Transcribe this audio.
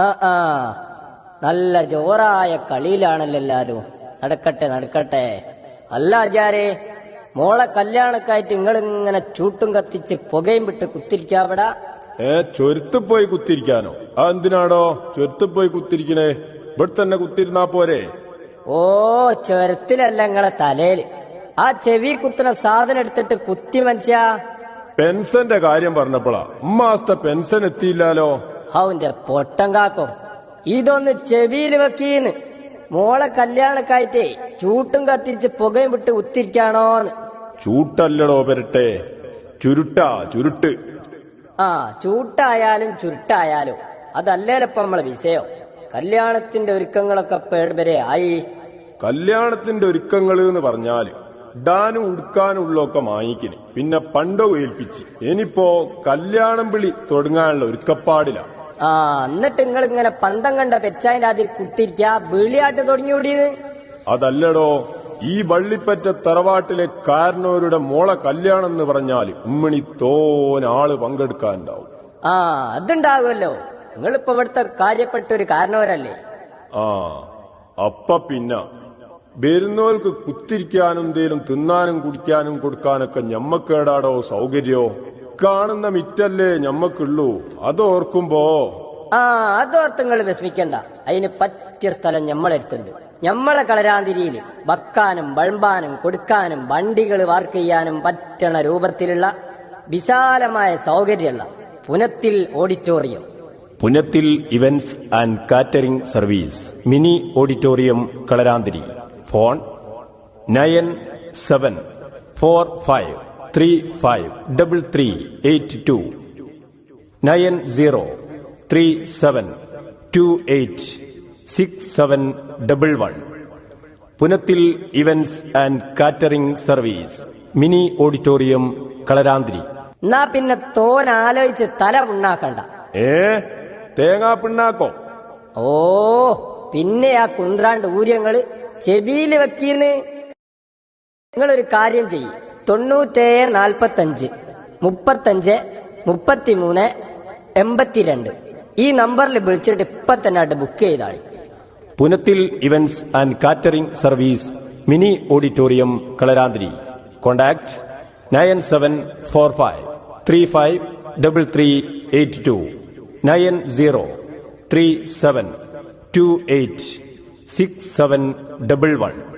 ആ ആ നല്ല ജോറായ കളിയിലാണല്ലോ എല്ലാരും. നടക്കട്ടെ നടക്കട്ടെ. അല്ല ആചാരേ, മോളെ കല്യാണക്കായിട്ട് നിങ്ങളിങ്ങനെ ചൂട്ടും കത്തിച്ച് പുകയും വിട്ട് കുത്തിരിക്കാവിടാ? ചൊരുത്ത് പോയി കുത്തിരിക്കാനോ? എന്തിനാടോ ചൊരുത്ത് പോയി കുത്തിരിക്കണേ? ഇവിടെ തന്നെ കുത്തിരുന്നാ പോരെ? ഓ, ചുരത്തിലല്ല നിങ്ങളെ തലയില്. ആ ചെവി കുത്തുന്ന സാധനം എടുത്തിട്ട് കുത്തി മനുഷ്യ. പെൻഷന്റെ കാര്യം പറഞ്ഞപ്പോഴാ മാസത്തെ പെൻഷൻ എത്തിയില്ലാലോ. ഹൗന്റെ പൊട്ടം കാക്കോ, ഇതൊന്ന് ചെവിയിൽ വെക്കീന്ന്. മോളെ കല്യാണക്കായിട്ടേ ചൂട്ടും കത്തിച്ച് പുകയും വിട്ട് കുത്തിരിക്കാണോന്ന്. ചൂട്ടല്ലടോ പെരട്ടെ, ചുരുട്ടാ, ചുരുട്ട്. ആ, ചൂട്ടായാലും ചുരുട്ടായാലും അതല്ലേലപ്പ നമ്മളെ വിഷയം. കല്യാണത്തിന്റെ ഒരുക്കങ്ങളൊക്കെ പേടുവരെ ആയി. കല്യാണത്തിന്റെ ഒരുക്കങ്ങള് എന്ന് പറഞ്ഞാല് ഡാനും ഉടുക്കാനുള്ളൊക്കെ വാങ്ങിക്കിന്, പിന്നെ പണ്ടോ ഏൽപ്പിച്ച്. ഇനിയിപ്പോ കല്യാണം വിളി തുടങ്ങാനുള്ള ഒരുക്കപ്പാടില്ല. ആ, എന്നിട്ട് നിങ്ങൾ ഇങ്ങനെ പന്തം കണ്ട പെച്ചായന്റെ അതിൽ കുത്തിരിക്ക വിളിയാട്ട് തുടങ്ങിയോടിയത്? അതല്ലടോ, ഈ വള്ളിപ്പറ്റ തറവാട്ടിലെ കാരണവരുടെ മോളെ കല്യാണം എന്ന് പറഞ്ഞാല് ഉമ്മണി തോനാള് പങ്കെടുക്കാനുണ്ടാവും. ആ, അതുണ്ടാകുമല്ലോ. നിങ്ങളിപ്പോ ഇവിടുത്തെ കാര്യപ്പെട്ട ഒരു കാരണവരല്ലേ? ആ, അപ്പ പിന്നെ വരുന്നവർക്ക് കുത്തിരിക്കാനും എന്തേലും തിന്നാനും കുടിക്കാനും കൊടുക്കാനൊക്കെ ഞമ്മക്കേടാടോ സൗകര്യോ? കാണുന്ന മിറ്റല്ലേ ഞമ്മക്കുള്ളൂ. അതോർക്കുമ്പോ അതോർത്ത് നിങ്ങൾ വിഷമിക്കണ്ട. അതിന് പറ്റിയ സ്ഥലം ഞമ്മളെടുത്തുണ്ട്. ഞമ്മളെ കളരാന്തിരിയിൽ വക്കാനും വഴമ്പാനും കൊടുക്കാനും വണ്ടികൾ വാർക്ക് ചെയ്യാനും പറ്റണ രൂപത്തിലുള്ള വിശാലമായ സൗകര്യമുള്ള Punathil auditorium. Punathil events and catering service, mini auditorium, Kalarandhiri. Phone 9774535382 9037286711. Punathil events and catering service, mini auditorium, Kalarandhiri. എന്നാ പിന്നെ തോനാലോചിച്ച് തല പുണ്ണാക്കണ്ട. തേങ്ങാ പിണ്ണാക്കോ? ഓ, പിന്നെ ആ കുന്ത്രാണ്ട് ഊര്യങ്ങള് ചെവിയില് വെക്കീന്ന്. നിങ്ങളൊരു കാര്യം ചെയ്യും, 9745353382 ഈ നമ്പറിൽ വിളിച്ചിട്ട് ഇപ്പൊ തന്നെ ബുക്ക് ചെയ്താൽ. Punathil events and catering service, mini auditorium, Kalarandhiri. Contact 9745353382 9037286711.